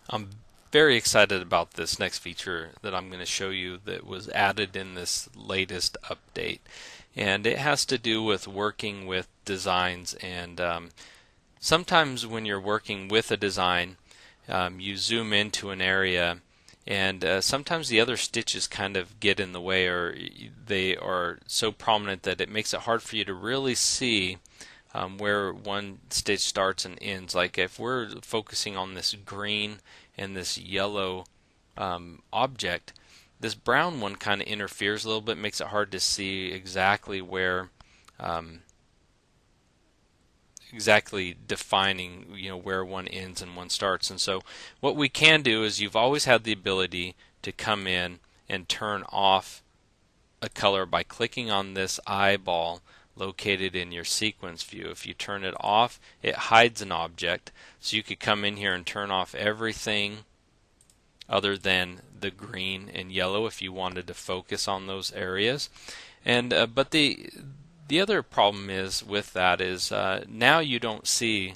I'm very excited about this next feature that I'm going to show you that was added in this latest update. And it has to do with working with designs. And sometimes when you're working with a design, you zoom into an area and sometimes the other stitches kind of get in the way, or they are so prominent that it makes it hard for you to really see where one stitch starts and ends. Like if we're focusing on this green and this yellow object, this brown one kind of interferes a little bit, makes it hard to see exactly where, exactly defining, where one ends and one starts. And so what we can do is, you've always had the ability to come in and turn off a color by clicking on this eyeball located in your sequence view. If you turn it off, it hides an object, so you could come in here and turn off everything other than the green and yellow if you wanted to focus on those areas. And but the other problem is with that is now you don't see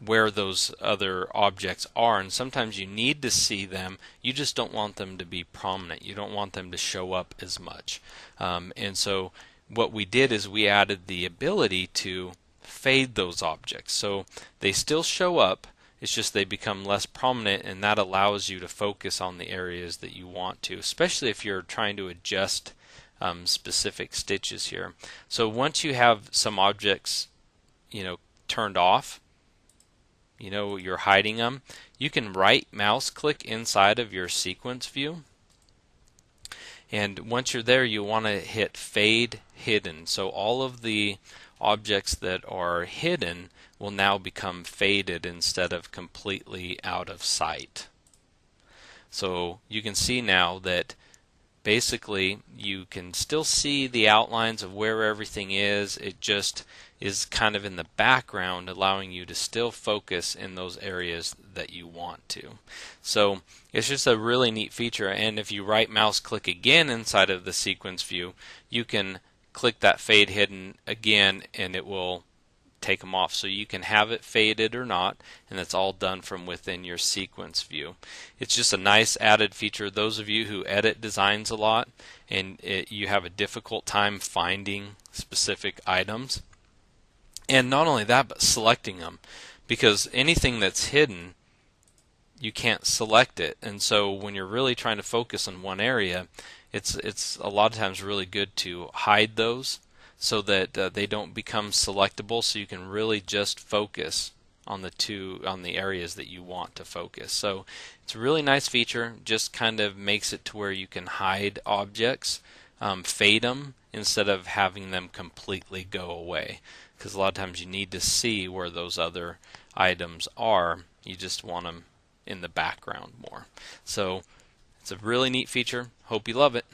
where those other objects are, and sometimes you need to see them. You just don't want them to be prominent. You don't want them to show up as much. And so what we did is we added the ability to fade those objects. So they still show up, it's just they become less prominent, and that allows you to focus on the areas that you want to, especially if you're trying to adjust specific stitches here. So once you have some objects, turned off, you're hiding them, you can right mouse click inside of your sequence view, and once you're there you want to hit fade hidden. So all of the objects that are hidden will now become faded instead of completely out of sight. So you can see now that basically you can still see the outlines of where everything is. It just is kind of in the background, allowing you to still focus in those areas that you want to. So it's just a really neat feature, and if you right mouse click again inside of the sequence view, you can click that fade hidden again and it will take them off, so you can have it faded or not, and it's all done from within your sequence view. It's just a nice added feature. Those of you who edit designs a lot and you have a difficult time finding specific items, and not only that, but selecting them, because anything that's hidden, you can't select it. And so when you're really trying to focus on one area, it's a lot of times really good to hide those so that they don't become selectable, so you can really just focus on the areas that you want to focus. So it's a really nice feature, just kind of makes it to where you can hide objects, fade them, instead of having them completely go away, because a lot of times you need to see where those other items are. You just want them in the background more. So it's a really neat feature. Hope you love it.